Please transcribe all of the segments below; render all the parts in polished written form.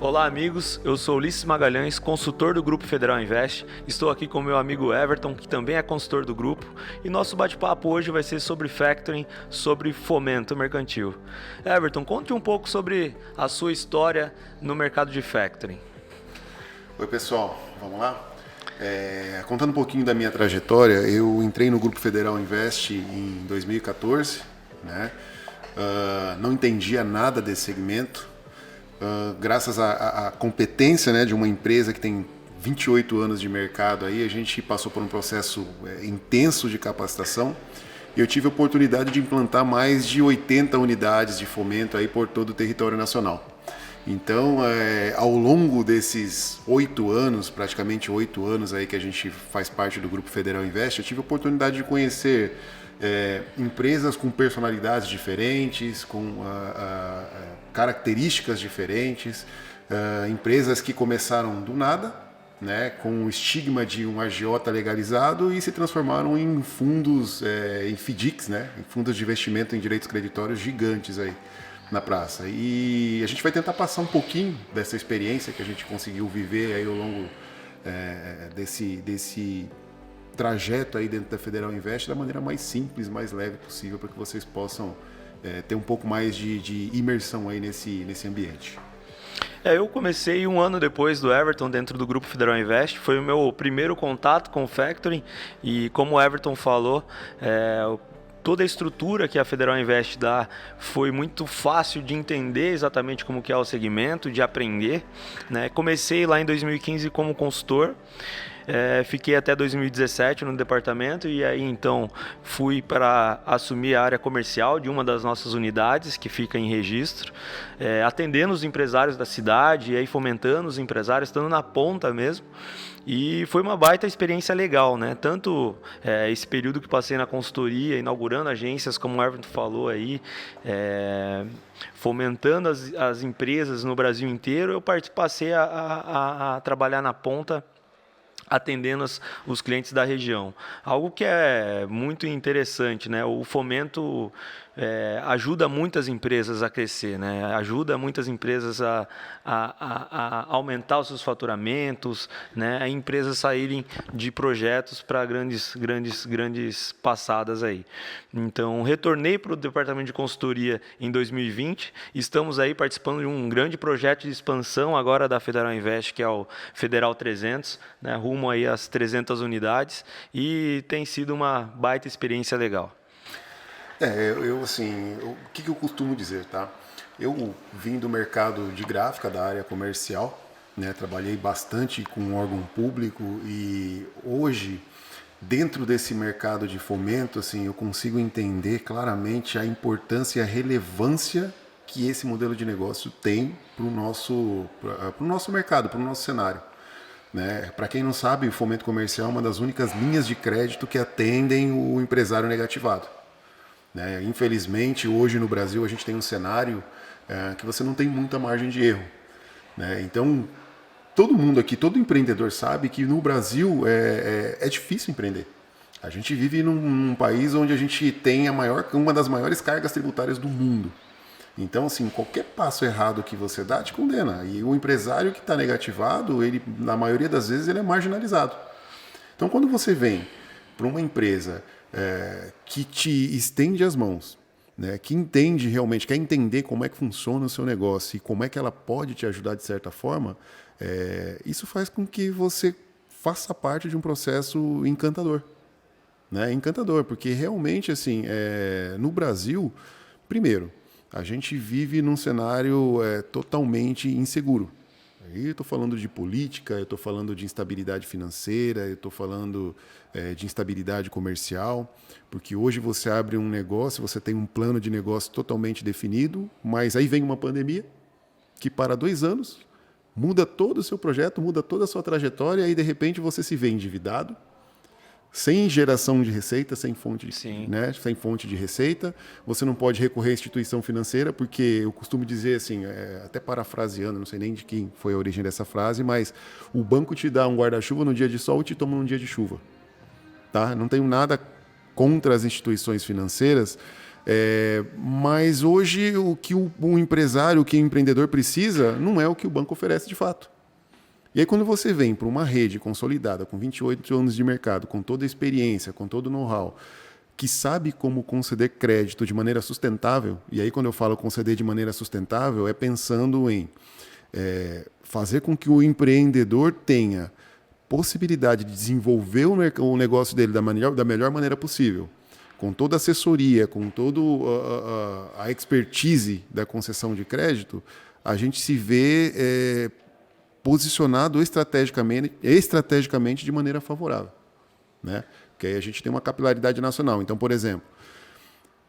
Olá, amigos. Eu sou Ulisses Magalhães, consultor do Grupo Federal Invest. Estou aqui com meu amigo Everton, que também é consultor do grupo. E nosso bate-papo hoje vai ser sobre factoring, sobre fomento mercantil. Everton, conte um pouco sobre a sua história no mercado de factoring. Oi, pessoal. Vamos lá? Contando um pouquinho da minha trajetória, eu entrei no Grupo Federal Invest em 2014, né? Não entendia nada desse segmento. Graças à competência, né, de uma empresa que tem 28 anos de mercado, aí, a gente passou por um processo intenso de capacitação e eu tive a oportunidade de implantar mais de 80 unidades de fomento aí por todo o território nacional. Então, ao longo desses 8 anos, praticamente 8 anos aí que a gente faz parte do Grupo Federal Invest, eu tive a oportunidade de conhecer empresas com personalidades diferentes, com características diferentes, empresas que começaram do nada, né, com o estigma de um agiota legalizado e se transformaram em fundos, em FDICs, né, em fundos de investimento em direitos creditórios gigantes aí na praça. E a gente vai tentar passar um pouquinho dessa experiência que a gente conseguiu viver aí ao longo desse trajeto aí dentro da Federal Invest da maneira mais simples, mais leve possível, para que vocês possam ter um pouco mais de imersão aí nesse ambiente. Eu comecei um ano depois do Everton dentro do Grupo Federal Invest, foi o meu primeiro contato com o factoring e como o Everton falou, toda a estrutura que a Federal Invest dá foi muito fácil de entender exatamente como que é o segmento, de aprender, né? Comecei lá em 2015 como consultor, fiquei até 2017 no departamento e aí então fui para assumir a área comercial de uma das nossas unidades que fica em Registro, atendendo os empresários da cidade e aí fomentando os empresários, estando na ponta mesmo. E foi uma baita experiência legal, né? Tanto esse período que passei na consultoria, inaugurando agências, como o Everton falou aí, fomentando as empresas no Brasil inteiro, eu passei a trabalhar na ponta, atendendo os clientes da região. Algo que é muito interessante, né? O fomento ajuda muitas empresas a crescer, né? Ajuda muitas empresas a aumentar os seus faturamentos, né? A empresas saírem de projetos para grandes passadas aí. Então, retornei para o departamento de consultoria em 2020. Estamos aí participando de um grande projeto de expansão agora da Federal Invest, que é o Federal 300, né? Rumo aí às 300 unidades e tem sido uma baita experiência legal. O que eu costumo dizer, tá? Eu vim do mercado de gráfica, da área comercial, né? Trabalhei bastante com órgão público e hoje, dentro desse mercado de fomento, assim, eu consigo entender claramente a importância e a relevância que esse modelo de negócio tem para o nosso mercado, para o nosso cenário. Né? Para quem não sabe, o fomento comercial é uma das únicas linhas de crédito que atendem o empresário negativado. Né? Infelizmente, hoje no Brasil, a gente tem um cenário que você não tem muita margem de erro. Né? Então, todo mundo aqui, todo empreendedor sabe que no Brasil é difícil empreender. A gente vive num país onde a gente tem uma das maiores cargas tributárias do mundo. Então, assim, qualquer passo errado que você dá te condena. E o empresário que está negativado, ele, na maioria das vezes, ele é marginalizado. Então, quando você vem para uma empresa que te estende as mãos, né, que entende realmente, quer entender como é que funciona o seu negócio e como é que ela pode te ajudar de certa forma, isso faz com que você faça parte de um processo encantador. Né? Encantador, porque realmente, assim, no Brasil, primeiro, a gente vive num cenário totalmente inseguro. Aí eu estou falando de política, eu estou falando de instabilidade financeira, eu estou falando de instabilidade comercial, porque hoje você abre um negócio, você tem um plano de negócio totalmente definido, mas aí vem uma pandemia que para 2 anos muda todo o seu projeto, muda toda a sua trajetória e aí de repente você se vê endividado, sem geração de receita, sem fonte de receita. Você não pode recorrer à instituição financeira, porque eu costumo dizer assim, até parafraseando, não sei nem de quem foi a origem dessa frase, mas o banco te dá um guarda-chuva no dia de sol e te toma num dia de chuva. Tá? Não tenho nada contra as instituições financeiras, Mas hoje o que o empresário, o que o empreendedor precisa, não é o que o banco oferece de fato. E aí quando você vem para uma rede consolidada, com 28 anos de mercado, com toda a experiência, com todo o know-how, que sabe como conceder crédito de maneira sustentável, e aí quando eu falo conceder de maneira sustentável, é pensando em fazer com que o empreendedor tenha possibilidade de desenvolver o negócio dele da melhor maneira possível, com toda a assessoria, com toda a expertise da concessão de crédito, a gente se vê posicionado estrategicamente de maneira favorável, né? Porque aí a gente tem uma capilaridade nacional. Então, por exemplo,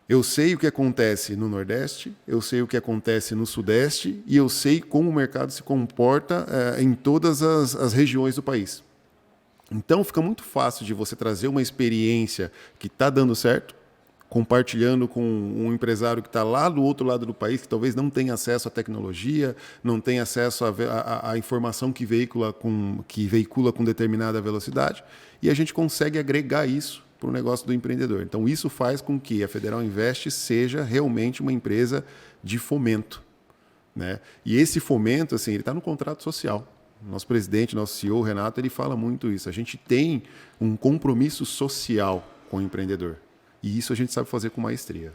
eu sei o que acontece no Nordeste, eu sei o que acontece no Sudeste e eu sei como o mercado se comporta em todas as regiões do país. Então, fica muito fácil de você trazer uma experiência que está dando certo, compartilhando com um empresário que está lá do outro lado do país, que talvez não tenha acesso à tecnologia, não tenha acesso à informação que veicula com determinada velocidade, e a gente consegue agregar isso para o negócio do empreendedor. Então, isso faz com que a Federal Invest seja realmente uma empresa de fomento, né? E esse fomento, assim, ele está no contrato social. Nosso presidente, nosso CEO, Renato, ele fala muito isso. A gente tem um compromisso social com o empreendedor. E isso a gente sabe fazer com maestria.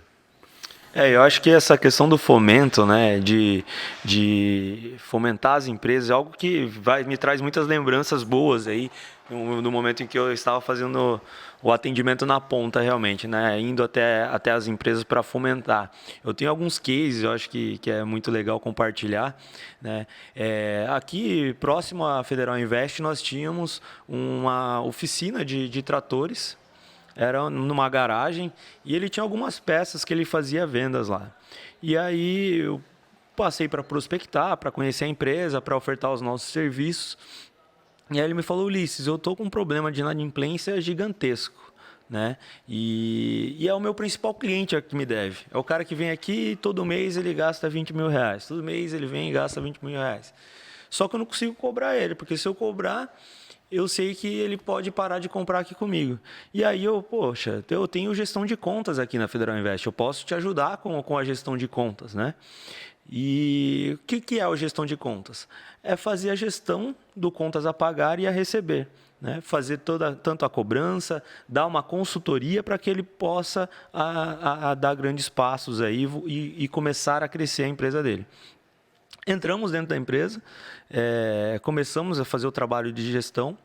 Eu acho que essa questão do fomento, né, de fomentar as empresas, é algo que me traz muitas lembranças boas aí, no momento em que eu estava fazendo o atendimento na ponta realmente, né, indo até as empresas para fomentar. Eu tenho alguns cases, eu acho que é muito legal compartilhar, né. Aqui, próximo à Federal Invest, nós tínhamos uma oficina de tratores. Era numa garagem e ele tinha algumas peças que ele fazia vendas lá. E aí eu passei para prospectar, para conhecer a empresa, para ofertar os nossos serviços. E aí ele me falou: Ulisses, eu estou com um problema de inadimplência gigantesco, né? E é o meu principal cliente que me deve. É o cara que vem aqui e todo mês ele gasta 20 mil reais. Todo mês ele vem e gasta 20 mil reais. Só que eu não consigo cobrar ele, porque se eu cobrar, eu sei que ele pode parar de comprar aqui comigo. E aí eu tenho gestão de contas aqui na Federal Invest, eu posso te ajudar com a gestão de contas, né? E o que é a gestão de contas? É fazer a gestão do contas a pagar e a receber, né? Fazer tanto a cobrança, dar uma consultoria para que ele possa dar grandes passos aí e começar a crescer a empresa dele. Entramos dentro da empresa, começamos a fazer o trabalho de gestão.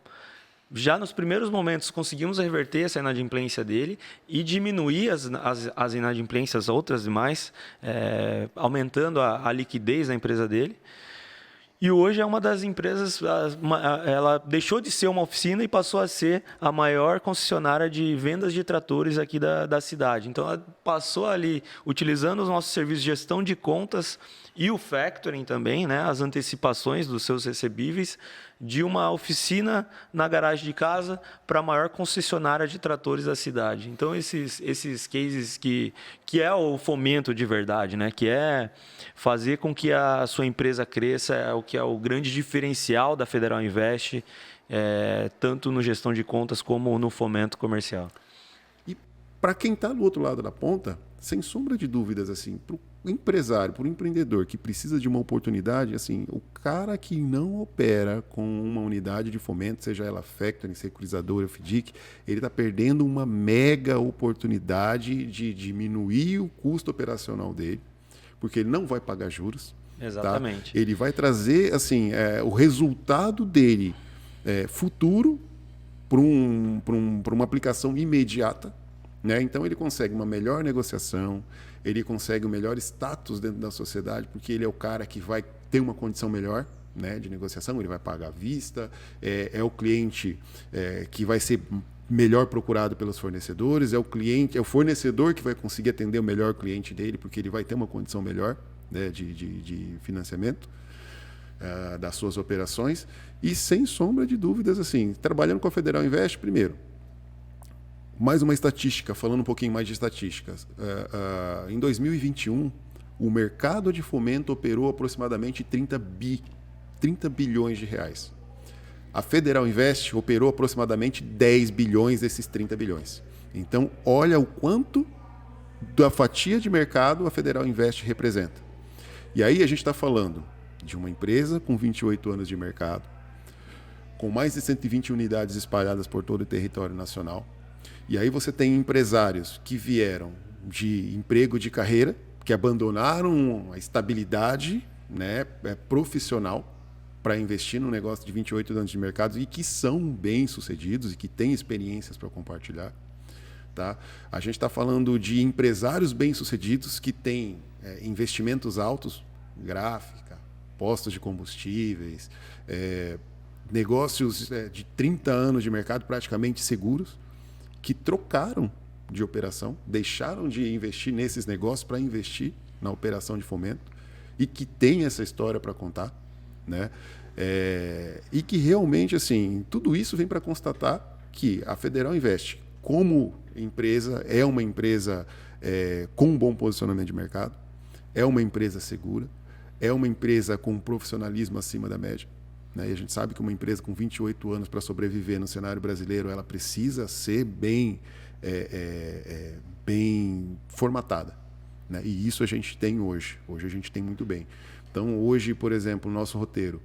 Já nos primeiros momentos conseguimos reverter essa inadimplência dele e diminuir as inadimplências outras demais, aumentando a liquidez da empresa dele. E hoje é uma das empresas, ela deixou de ser uma oficina e passou a ser a maior concessionária de vendas de tratores aqui da cidade. Então, ela passou ali, utilizando os nossos serviços de gestão de contas e o factoring também, né, as antecipações dos seus recebíveis, de uma oficina na garagem de casa para a maior concessionária de tratores da cidade. Então, esses cases que é o fomento de verdade, né? Que é fazer com que a sua empresa cresça, é o que é o grande diferencial da Federal Invest, tanto no gestão de contas como no fomento comercial. E para quem está do outro lado da ponta, sem sombra de dúvidas, assim, para o empresário, para o empreendedor que precisa de uma oportunidade, assim, o cara que não opera com uma unidade de fomento, seja ela factoring, securizadora, FDIC, ele está perdendo uma mega oportunidade de diminuir o custo operacional dele, porque ele não vai pagar juros. Exatamente. Tá? Ele vai trazer assim, o resultado dele futuro para uma aplicação imediata. Né? Então ele consegue uma melhor negociação, ele consegue um melhor status dentro da sociedade, porque ele é o cara que vai ter uma condição melhor, né, de negociação, ele vai pagar à vista, é o cliente que vai ser melhor procurado pelos fornecedores, é o fornecedor que vai conseguir atender o melhor cliente dele, porque ele vai ter uma condição melhor, né, de financiamento das suas operações. E sem sombra de dúvidas, assim, trabalhando com a Federal Invest, primeiro, mais uma estatística, falando um pouquinho mais de estatísticas. Em 2021, o mercado de fomento operou aproximadamente 30 bilhões de reais. A Federal Invest operou aproximadamente 10 bilhões desses 30 bilhões. Então, olha o quanto da fatia de mercado a Federal Invest representa. E aí a gente está falando de uma empresa com 28 anos de mercado, com mais de 120 unidades espalhadas por todo o território nacional. E aí você tem empresários que vieram de emprego de carreira, que abandonaram a estabilidade, né, profissional para investir num negócio de 28 anos de mercado e que são bem-sucedidos e que têm experiências para compartilhar. Tá? A gente está falando de empresários bem-sucedidos que têm investimentos altos, gráfica, postos de combustíveis, negócios de 30 anos de mercado praticamente seguros, que trocaram de operação, deixaram de investir nesses negócios para investir na operação de fomento e que tem essa história para contar, né? E que realmente, assim, tudo isso vem para constatar que a Federal Invest, como empresa, é uma empresa com um bom posicionamento de mercado, é uma empresa segura, é uma empresa com profissionalismo acima da média. Né? E a gente sabe que uma empresa com 28 anos para sobreviver no cenário brasileiro, ela precisa ser bem formatada. Né? E isso a gente tem hoje. Hoje a gente tem muito bem. Então, hoje, por exemplo, o nosso roteiro.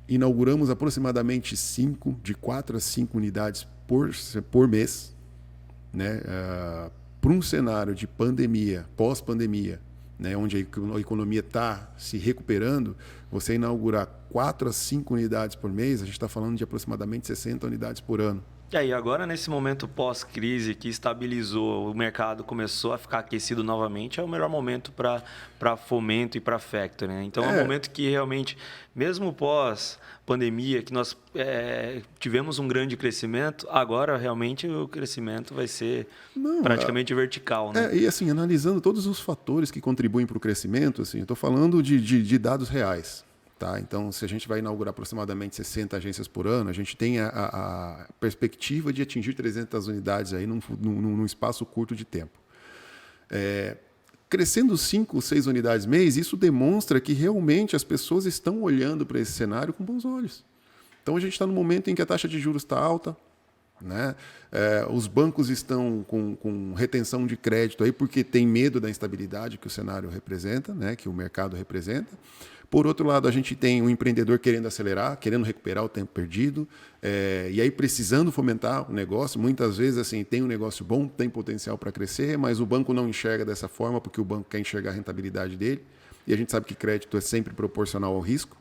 Inauguramos aproximadamente de 4 a 5 unidades por mês. Né? Para um cenário de pandemia, pós-pandemia, né, onde a economia está se recuperando, você inaugurar 4 a 5 unidades por mês, a gente está falando de aproximadamente 60 unidades por ano. E aí, agora nesse momento pós-crise que estabilizou, o mercado começou a ficar aquecido novamente, é o melhor momento para fomento e para factory. Né? Então é um momento que realmente, mesmo pós-pandemia, que nós tivemos um grande crescimento, agora realmente o crescimento vai ser praticamente vertical. Né? E assim, analisando todos os fatores que contribuem para o crescimento, assim, eu estou falando de dados reais. Tá? Então, se a gente vai inaugurar aproximadamente 60 agências por ano, a gente tem a perspectiva de atingir 300 unidades aí num espaço curto de tempo. Crescendo 5 ou 6 unidades mês, isso demonstra que realmente as pessoas estão olhando para esse cenário com bons olhos. Então, a gente está no momento em que a taxa de juros está alta, né? Os bancos estão com retenção de crédito aí porque tem medo da instabilidade que o cenário representa, né? Que o mercado representa. Por outro lado, a gente tem um empreendedor querendo acelerar, querendo recuperar o tempo perdido, e aí precisando fomentar o negócio. Muitas vezes assim, tem um negócio bom, tem potencial para crescer, mas o banco não enxerga dessa forma porque o banco quer enxergar a rentabilidade dele. E a gente sabe que crédito é sempre proporcional ao risco.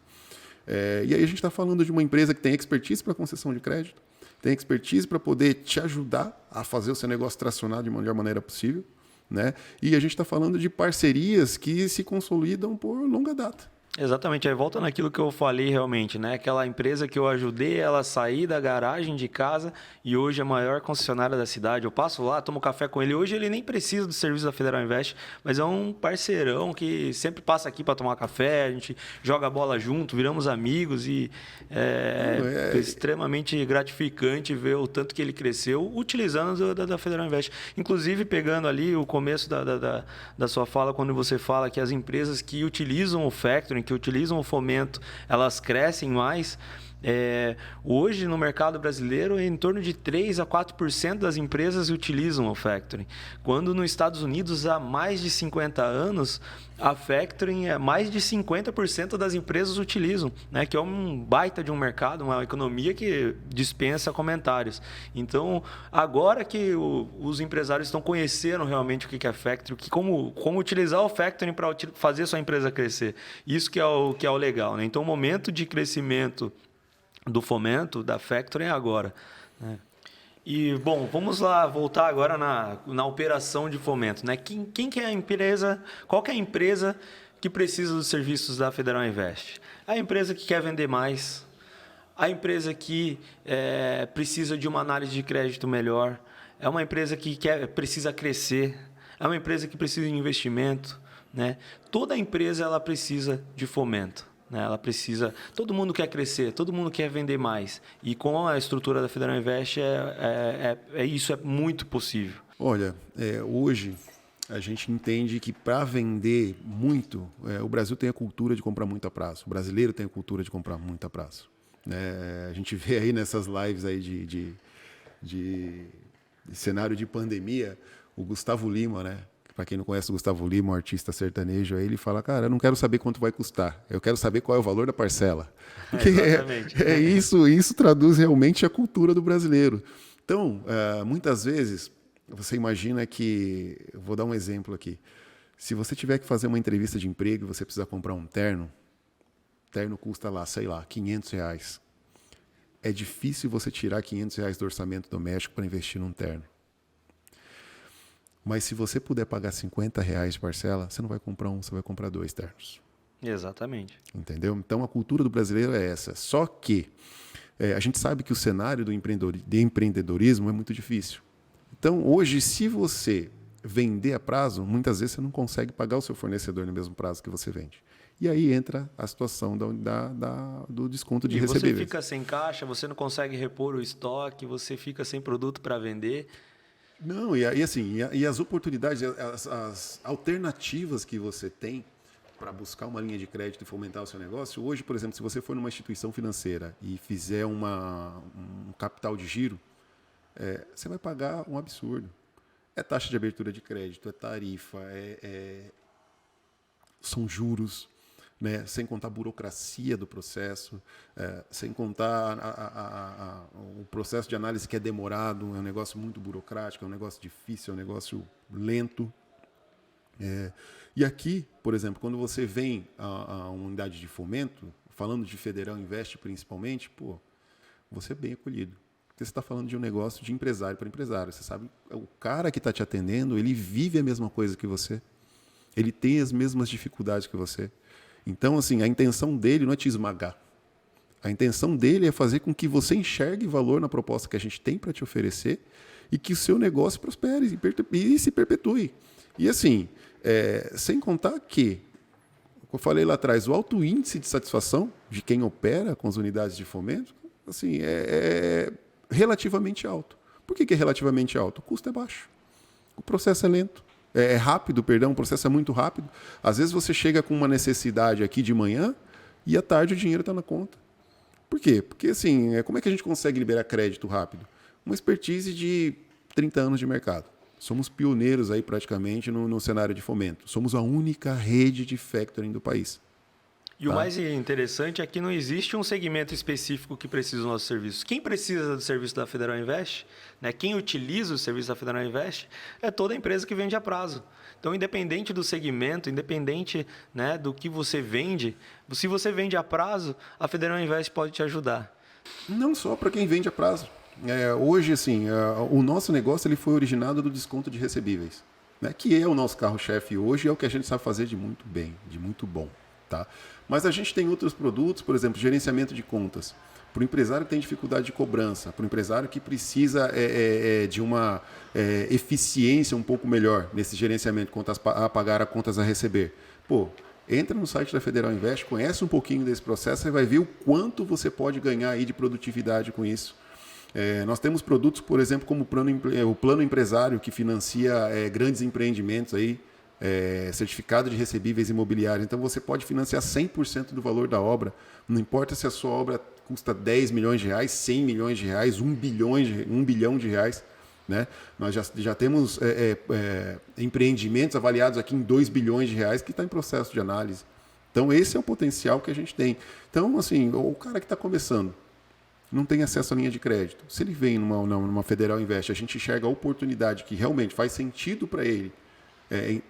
E aí a gente está falando de uma empresa que tem expertise para concessão de crédito, tem expertise para poder te ajudar a fazer o seu negócio tracionar de melhor maneira possível. Né? E a gente está falando de parcerias que se consolidam por longa data. Exatamente, aí volta naquilo que eu falei realmente, né? Aquela empresa que eu ajudei ela a sair da garagem de casa e hoje é a maior concessionária da cidade. Eu passo lá, tomo café com ele. Hoje ele nem precisa do serviço da Federal Invest, mas é um parceirão que sempre passa aqui para tomar café, a gente joga bola junto, viramos amigos e é extremamente gratificante ver o tanto que ele cresceu utilizando da Federal Invest. Inclusive, pegando ali o começo da sua fala, quando você fala que as empresas que utilizam o factoring, que utilizam o fomento, elas crescem mais. Hoje, no mercado brasileiro, em torno de 3 a 4% das empresas utilizam o factoring. Quando nos Estados Unidos, há mais de 50 anos, a factoring, mais de 50% das empresas utilizam, né? Que é um baita de um mercado, uma economia que dispensa comentários. Então, agora que os empresários estão conhecendo realmente o que é factoring, como utilizar o factoring para fazer sua empresa crescer. Isso que é o legal. Né? Então, o momento de crescimento do fomento da factoring é agora. Né? E, bom, vamos lá voltar agora na operação de fomento. Né? Quem que é a empresa, qual que é a empresa que precisa dos serviços da Federal Invest? A empresa que quer vender mais, a empresa que precisa de uma análise de crédito melhor, é uma empresa que precisa crescer, é uma empresa que precisa de investimento. Né? Toda empresa ela precisa de fomento. Ela precisa, todo mundo quer crescer, todo mundo quer vender mais. E com a estrutura da Federal Invest, isso é muito possível. Olha, hoje a gente entende que para vender muito, o Brasil tem a cultura de comprar muito a prazo. O brasileiro tem a cultura de comprar muito a prazo. A gente vê aí nessas lives aí de cenário de pandemia, O Gustavo Lima, né? Para quem não conhece o Gustavo Lima, um artista sertanejo, aí ele fala, cara, eu não quero saber quanto vai custar, eu quero saber qual é o valor da parcela. Porque Exatamente. isso traduz realmente a cultura do brasileiro. Então, muitas vezes, você imagina que, eu vou dar um exemplo aqui, se você tiver que fazer uma entrevista de emprego e você precisa comprar um terno custa lá, sei lá, R$500. É difícil você tirar R$500 do orçamento doméstico para investir num terno. Mas se você puder pagar R$50 de parcela, você não vai comprar um, você vai comprar 2 ternos. Exatamente. Entendeu? Então a cultura do brasileiro é essa. Só que a gente sabe que o cenário do empreendedorismo é muito difícil. Então hoje, se você vender a prazo, muitas vezes você não consegue pagar o seu fornecedor no mesmo prazo que você vende. E aí entra a situação do desconto de recebíveis. Você fica sem caixa, você não consegue repor o estoque, você fica sem produto para vender. Não, e as oportunidades, as alternativas que você tem para buscar uma linha de crédito e fomentar o seu negócio. Hoje, por exemplo, se você for numa instituição financeira e fizer um capital de giro, você vai pagar um absurdo. É taxa de abertura de crédito, é tarifa, são juros, né? Sem contar a burocracia do processo, sem contar o processo de análise que é demorado, é um negócio muito burocrático, é um negócio difícil, é um negócio lento. E aqui, por exemplo, quando você vem a uma unidade de fomento, falando de Federal Invest principalmente, você é bem acolhido. Porque você está falando de um negócio de empresário para empresário. Você sabe, o cara que está te atendendo, ele vive a mesma coisa que você. Ele tem as mesmas dificuldades que você. Então, assim, a intenção dele não é te esmagar. A intenção dele é fazer com que você enxergue valor na proposta que a gente tem para te oferecer e que o seu negócio prospere e se perpetue. E assim, sem contar que, como eu falei lá atrás, o alto índice de satisfação de quem opera com as unidades de fomento, assim, é relativamente alto. Por que é relativamente alto? O custo é baixo. O processo é lento. É rápido, perdão, o processo é muito rápido. Às vezes você chega com uma necessidade aqui de manhã e à tarde o dinheiro está na conta. Por quê? Porque, assim, como é que a gente consegue liberar crédito rápido? Uma expertise de 30 anos de mercado. Somos pioneiros aí praticamente no cenário de fomento. Somos a única rede de factoring do país. E o mais interessante é que não existe um segmento específico que precisa dos nossos serviços. Quem precisa do serviço da Federal Invest, né, quem utiliza o serviço da Federal Invest, é toda empresa que vende a prazo. Então, independente do segmento, independente, né, do que você vende, se você vende a prazo, a Federal Invest pode te ajudar. Não só para quem vende a prazo. Hoje, assim, o nosso negócio ele foi originado do desconto de recebíveis, né, que é o nosso carro-chefe hoje e é o que a gente sabe fazer de muito bem, de muito bom. Tá? Mas a gente tem outros produtos, por exemplo, gerenciamento de contas. Para o empresário que tem dificuldade de cobrança, para o empresário que precisa de uma eficiência um pouco melhor nesse gerenciamento de contas a pagar, a contas a receber. Entra no site da Federal Invest, conhece um pouquinho desse processo e vai ver o quanto você pode ganhar aí de produtividade com isso. Nós temos produtos, por exemplo, como o plano empresário, que financia grandes empreendimentos aí, certificado de recebíveis imobiliários. Então você pode financiar 100% do valor da obra. Não importa se a sua obra custa 10 milhões de reais, 100 milhões de reais, 1 bilhão de reais. Né? Nós já temos empreendimentos avaliados aqui em 2 bilhões de reais que está em processo de análise. Então esse é o potencial que a gente tem. Então, assim, o cara que está começando não tem acesso à linha de crédito. Se ele vem numa Federal Invest, a gente enxerga a oportunidade que realmente faz sentido para ele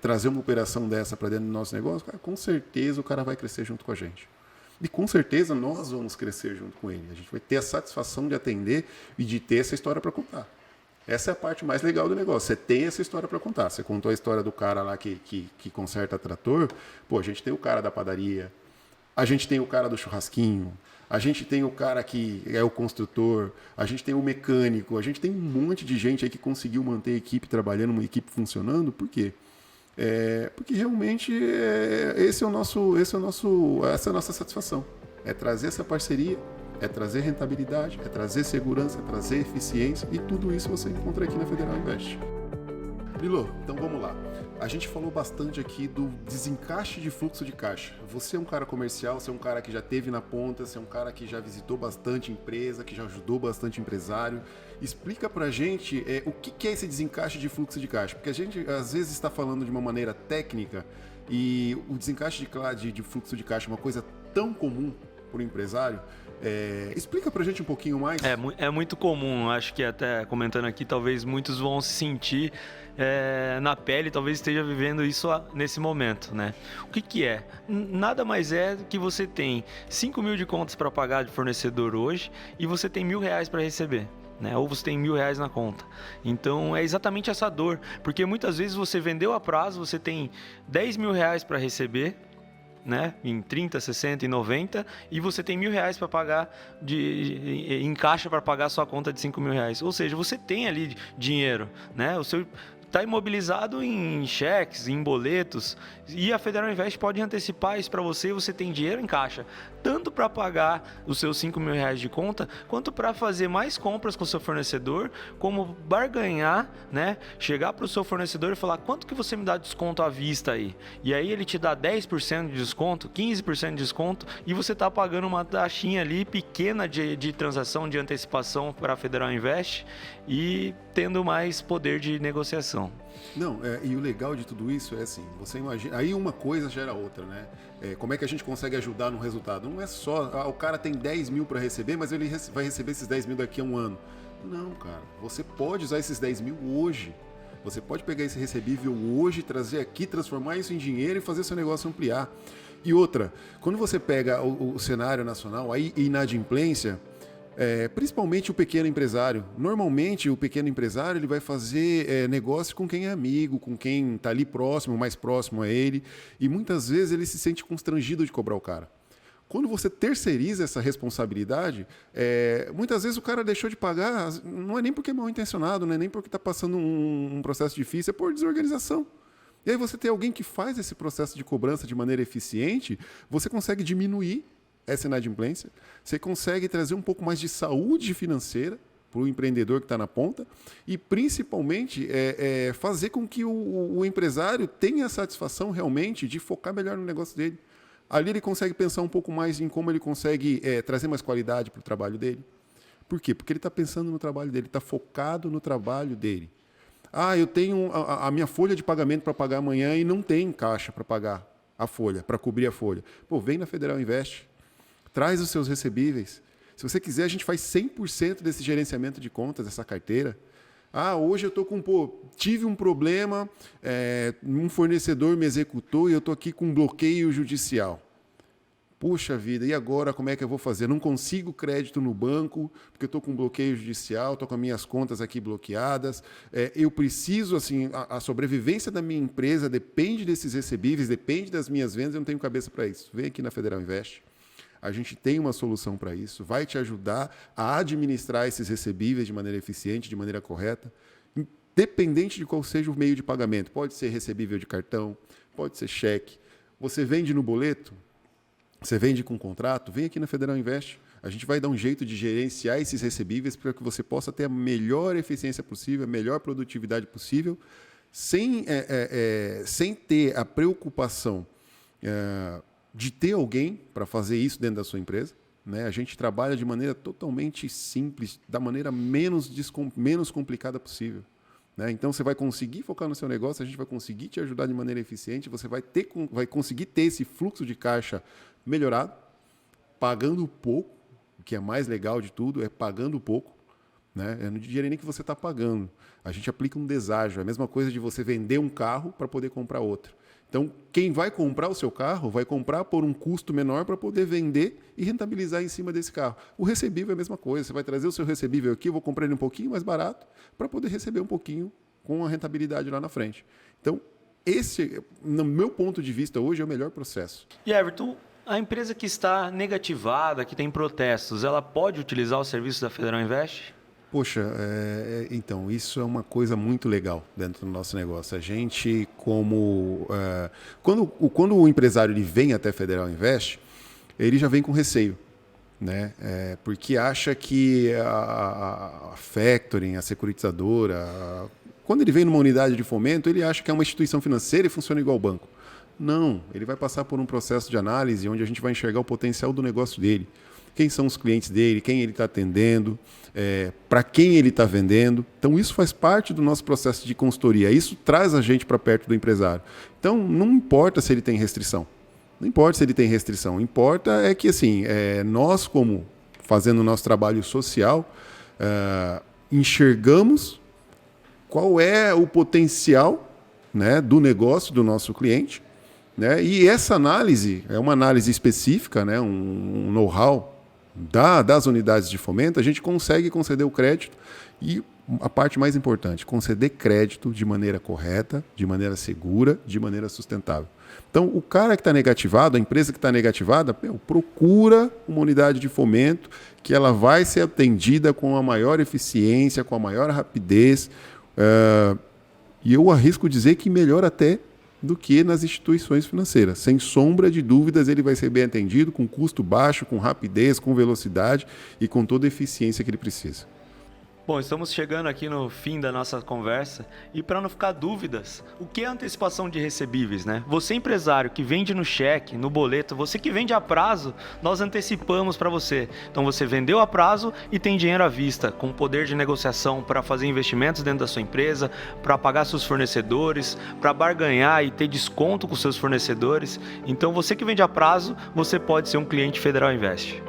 trazer uma operação dessa para dentro do nosso negócio, cara, com certeza o cara vai crescer junto com a gente. E com certeza nós vamos crescer junto com ele. A gente vai ter a satisfação de atender e de ter essa história para contar. Essa é a parte mais legal do negócio. Você tem essa história para contar. Você contou a história do cara lá que conserta trator. A gente tem o cara da padaria, a gente tem o cara do churrasquinho, a gente tem o cara que é o construtor, a gente tem o mecânico, a gente tem um monte de gente aí que conseguiu manter a equipe trabalhando, uma equipe funcionando. Por quê? Porque realmente essa é a nossa satisfação. É trazer essa parceria, é trazer rentabilidade, é trazer segurança, é trazer eficiência, e tudo isso você encontra aqui na Federal Invest. Lilo, então vamos lá. A gente falou bastante aqui do desencaixe de fluxo de caixa. Você é um cara comercial, você é um cara que já esteve na ponta, você é um cara que já visitou bastante empresa, que já ajudou bastante empresário. Explica pra gente o que é esse desencaixe de fluxo de caixa, porque a gente às vezes está falando de uma maneira técnica e o desencaixe de fluxo de caixa é uma coisa tão comum para o empresário. Explica pra gente um pouquinho mais. É muito comum, acho que até comentando aqui, talvez muitos vão se sentir na pele, talvez esteja vivendo isso nesse momento, né? O que é? Nada mais é que você tem 5 mil de contas para pagar de fornecedor hoje e você tem R$1.000 para receber. Né? Ou você tem R$1.000 na conta. Então é exatamente essa dor, porque muitas vezes você vendeu a prazo, você tem R$10.000 para receber, né? Em 30, 60 e 90, e você tem R$1.000 para pagar em caixa para pagar a sua conta de R$5.000. Ou seja, você tem ali dinheiro, né? O seu está imobilizado em cheques, em boletos, e a Federal Invest pode antecipar isso para você e você tem dinheiro em caixa, tanto para pagar os seus R$5.000 de conta, quanto para fazer mais compras com o seu fornecedor, como barganhar, né? Chegar para o seu fornecedor e falar, quanto que você me dá de desconto à vista aí? E aí ele te dá 10% de desconto, 15% de desconto, e você está pagando uma taxinha ali pequena de transação, de antecipação para a Federal Invest e tendo mais poder de negociação. Não, e o legal de tudo isso é assim, você imagina, aí uma coisa gera outra, né? Como é que a gente consegue ajudar no resultado? Não é só, o cara tem 10 mil para receber, mas ele vai receber esses 10 mil daqui a um ano. Não, cara, você pode usar esses 10 mil hoje. Você pode pegar esse recebível hoje, trazer aqui, transformar isso em dinheiro e fazer seu negócio ampliar. E outra, quando você pega o cenário nacional, aí inadimplência, principalmente o pequeno empresário. Normalmente o pequeno empresário ele vai fazer negócio com quem é amigo, com quem está ali próximo, mais próximo a ele, e muitas vezes ele se sente constrangido de cobrar o cara. Quando você terceiriza essa responsabilidade, muitas vezes o cara deixou de pagar, não é nem porque é mal intencionado, não é nem porque está passando um processo difícil, é por desorganização. E aí você tem alguém que faz esse processo de cobrança de maneira eficiente, você consegue diminuir essa inadimplência, você consegue trazer um pouco mais de saúde financeira para o empreendedor que está na ponta e, principalmente, fazer com que o empresário tenha a satisfação realmente de focar melhor no negócio dele. Ali ele consegue pensar um pouco mais em como ele consegue trazer mais qualidade para o trabalho dele. Por quê? Porque ele está pensando no trabalho dele, está focado no trabalho dele. Eu tenho a minha folha de pagamento para pagar amanhã e não tem caixa para pagar a folha, para cobrir a folha. Vem na Federal Invest. Traz os seus recebíveis. Se você quiser, a gente faz 100% desse gerenciamento de contas, dessa carteira. Hoje eu estou tive um problema, um fornecedor me executou e eu estou aqui com um bloqueio judicial. Puxa vida, e agora como é que eu vou fazer? Não consigo crédito no banco, porque eu estou com um bloqueio judicial, estou com as minhas contas aqui bloqueadas. Eu preciso, assim, a sobrevivência da minha empresa depende desses recebíveis, depende das minhas vendas, eu não tenho cabeça para isso. Vem aqui na Federal Invest. A gente tem uma solução para isso, vai te ajudar a administrar esses recebíveis de maneira eficiente, de maneira correta, independente de qual seja o meio de pagamento. Pode ser recebível de cartão, pode ser cheque. Você vende no boleto? Você vende com contrato? Vem aqui na Federal Invest. A gente vai dar um jeito de gerenciar esses recebíveis para que você possa ter a melhor eficiência possível, a melhor produtividade possível, sem ter a preocupação de ter alguém para fazer isso dentro da sua empresa. Né? A gente trabalha de maneira totalmente simples, da maneira menos complicada possível. Né? Então, você vai conseguir focar no seu negócio, a gente vai conseguir te ajudar de maneira eficiente, você vai conseguir ter esse fluxo de caixa melhorado, pagando pouco, o que é mais legal de tudo, é pagando pouco. Né? Eu não diria nem que você está pagando. A gente aplica um deságio, é a mesma coisa de você vender um carro para poder comprar outro. Então, quem vai comprar o seu carro vai comprar por um custo menor para poder vender e rentabilizar em cima desse carro. O recebível é a mesma coisa. Você vai trazer o seu recebível aqui, eu vou comprar ele um pouquinho mais barato para poder receber um pouquinho com a rentabilidade lá na frente. Então, esse, no meu ponto de vista, hoje é o melhor processo. E Everton, a empresa que está negativada, que tem protestos, ela pode utilizar o serviço da Federal Invest? Poxa, então, isso é uma coisa muito legal dentro do nosso negócio. A gente, quando o empresário ele vem até Federal Invest, ele já vem com receio, né? Porque acha que a factoring, a securitizadora, quando ele vem numa unidade de fomento, ele acha que é uma instituição financeira e funciona igual ao banco. Não, ele vai passar por um processo de análise onde a gente vai enxergar o potencial do negócio dele. Quem são os clientes dele, quem ele está atendendo, para quem ele está vendendo. Então, isso faz parte do nosso processo de consultoria. Isso traz a gente para perto do empresário. Então, não importa se ele tem restrição. Não importa se ele tem restrição. Importa é que, assim, nós, como fazendo o nosso trabalho social, enxergamos qual é o potencial, né, do negócio do nosso cliente, né? E essa análise é uma análise específica, né, um know-how das unidades de fomento. A gente consegue conceder o crédito e a parte mais importante, conceder crédito de maneira correta, de maneira segura, de maneira sustentável. Então, o cara que está negativado, a empresa que está negativada, procura uma unidade de fomento que ela vai ser atendida com a maior eficiência, com a maior rapidez, e eu arrisco dizer que melhor até do que nas instituições financeiras. Sem sombra de dúvidas, ele vai ser bem atendido, com custo baixo, com rapidez, com velocidade e com toda a eficiência que ele precisa. Bom, estamos chegando aqui no fim da nossa conversa e para não ficar dúvidas, o que é antecipação de recebíveis, né? Você empresário que vende no cheque, no boleto, você que vende a prazo, nós antecipamos para você. Então você vendeu a prazo e tem dinheiro à vista, com poder de negociação para fazer investimentos dentro da sua empresa, para pagar seus fornecedores, para barganhar e ter desconto com seus fornecedores. Então você que vende a prazo, você pode ser um cliente Federal Invest.